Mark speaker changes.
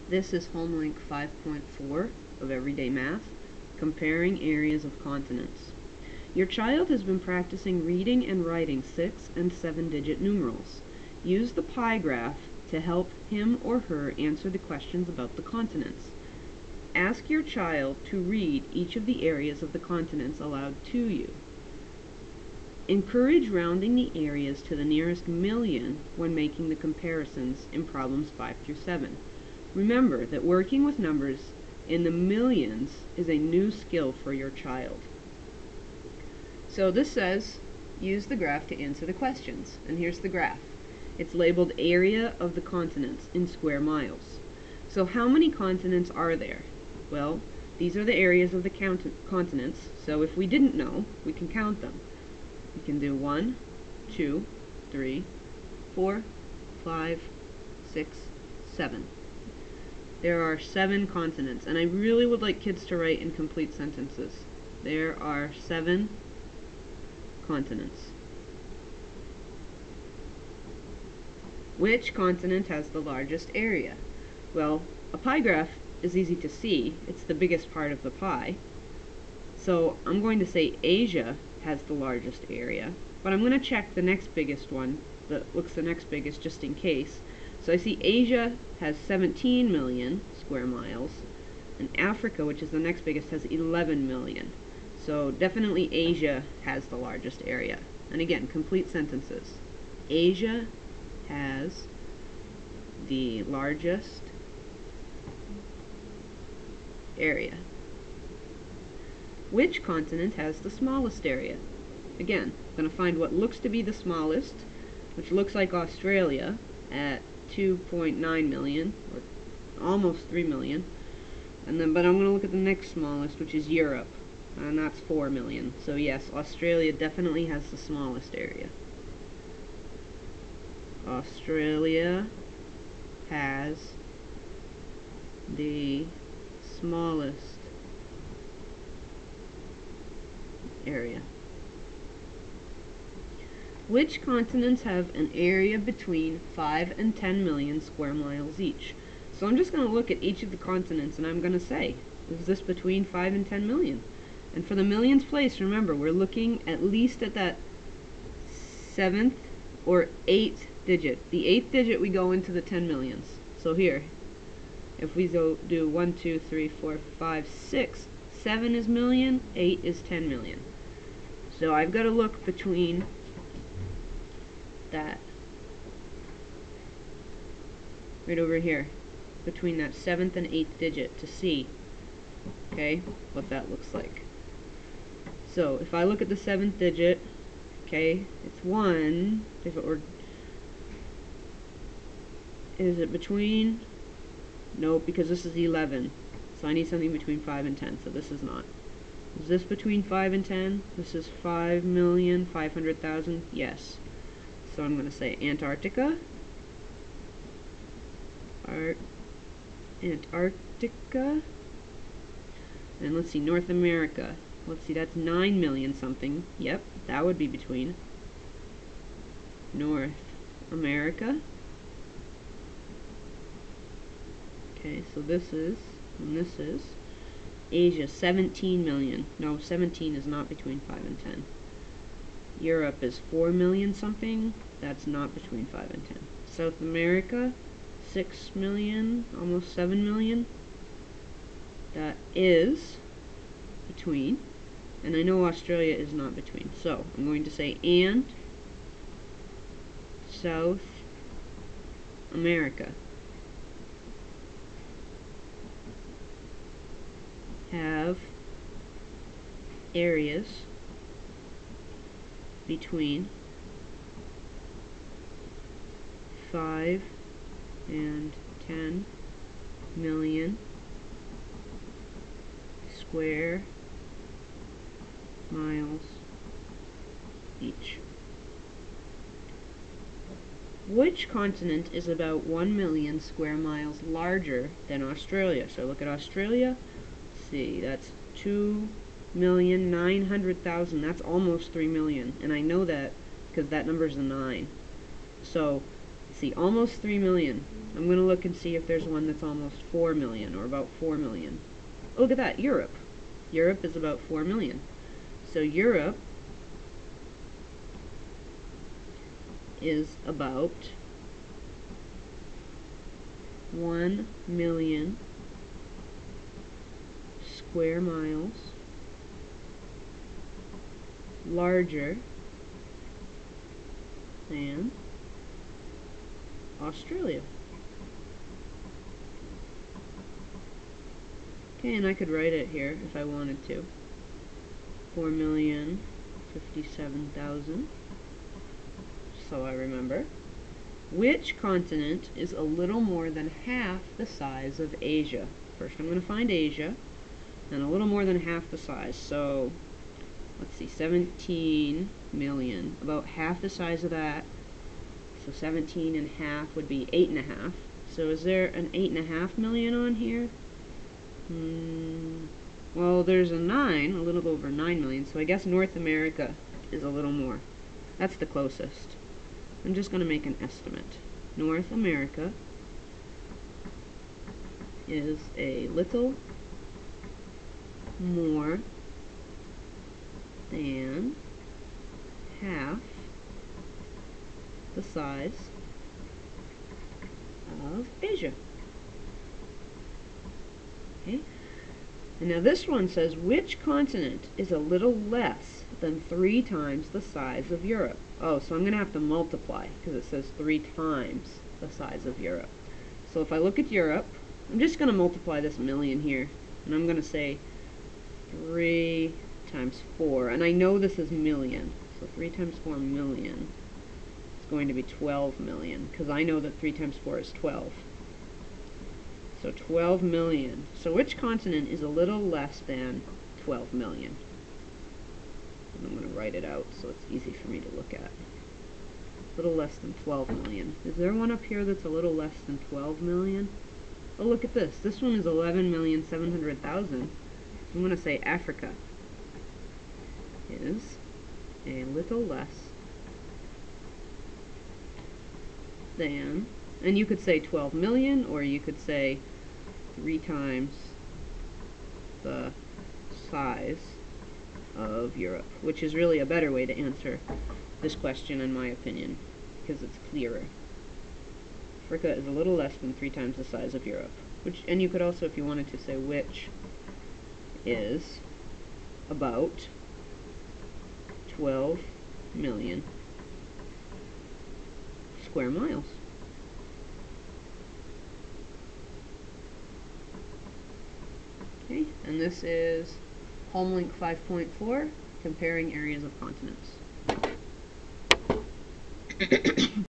Speaker 1: This is Homelink 5.4 of Everyday Math, comparing areas of continents. Your child has been practicing reading and writing 6- and 7-digit numerals. Use the pie graph to help him or her answer the questions about the continents. Ask your child to read each of the areas of the continents aloud to you. Encourage rounding the areas to the nearest million when making the comparisons in problems 5 through 7. Remember that working with numbers in the millions is a new skill for your child. So this says, use the graph to answer the questions. And here's the graph. It's labeled area of the continents in square miles. So how many continents are there? Well, these are the areas of the continents, so if we didn't know, we can count them. We can do 1, 2, 3, 4, 5, 6, 7. There are 7 continents, and I really would like kids to write in complete sentences. There are 7 continents. Which continent has the largest area? Well, a pie graph is easy to see. It's the biggest part of the pie. So I'm going to say Asia has the largest area, but I'm going to check the next biggest one that looks the next biggest just in case. So I see Asia has 17 million square miles, and Africa, which is the next biggest, has 11 million. So definitely Asia has the largest area. And again, complete sentences. Asia has the largest area. Which continent has the smallest area? Again, I'm going to find what looks to be the smallest, which looks like Australia at 2.9 million, or almost 3 million. But I'm going to look at the next smallest, which is Europe, and that's 4 million. So yes, Australia definitely has the smallest area. Australia has the smallest area. Which continents have an area between 5 and 10 million square miles each? So I'm just going to look at each of the continents and I'm going to say, is this between 5 and 10 million? And for the millions place, remember, we're looking at least at that 7th or 8th digit. The 8th digit we go into the 10 millions. So here, if we do 1, 2, 3, 4, 5, 6, 7 is million, 8 is 10 million. So I've got to look between that, right over here, between that 7th and 8th digit to see, okay, what that looks like. So if I look at the 7th digit, okay, it's 1, if it were, is it between, nope, because this is 11, so I need something between 5 and 10, so this is not. Is this between 5 and 10? This is 5,500,000, yes. So I'm going to say Antarctica, Antarctica, and let's see, North America. Let's see, that's 9 million something. Yep, that would be between North America. Okay, so this is, and this is Asia, 17 million. No, 17 is not between 5 and 10. Europe is 4 million something. That's not between 5 and 10. South America, 6 million, almost 7 million. That is between. And I know Australia is not between. So I'm going to say and South America have areas between 5 and 10 million square miles each. Which continent is about 1 million square miles larger than Australia? So look at Australia. See, that's 2,900,000. That's almost 3 million, and I know that because that number is a 9. So see, almost 3 million. I'm going to look and see if there's one that's almost 4 million or about 4 million. Oh, look at that, Europe. Europe is about 4 million. So Europe is about 1 million square miles larger than Australia. Okay, and I could write it here if I wanted to. 4,057,000. So I remember. Which continent is a little more than half the size of Asia? First I'm going to find Asia, and a little more than half the size. So let's see, 17 million, about half the size of that. So 17 and half would be 8.5. So is there an 8.5 million on here? Well, there's a 9, a little over 9 million, so I guess North America is a little more. That's the closest. I'm just going to make an estimate. North America is a little more than half the size of Asia. Okay. And now this one says, which continent is a little less than 3 times the size of Europe? Oh, so I'm going to have to multiply, because it says 3 times the size of Europe. So if I look at Europe, I'm just going to multiply this million here, and I'm going to say 3 times 4, and I know this is million, so 3 times 4 million is going to be 12 million, because I know that 3 times 4 is 12. So 12 million. So which continent is a little less than 12 million? And I'm going to write it out so it's easy for me to look at. A little less than 12 million. Is there one up here that's a little less than 12 million? Oh, look at this. This one is 11,700,000. I'm going to say Africa is a little less than, and you could say 12 million, or you could say 3 times the size of Europe, which is really a better way to answer this question in my opinion, because it's clearer. Africa is a little less than 3 times the size of Europe. Which, and you could also, if you wanted to say which, is about 12 million square miles. Okay, and this is Homelink 5.4, comparing areas of continents.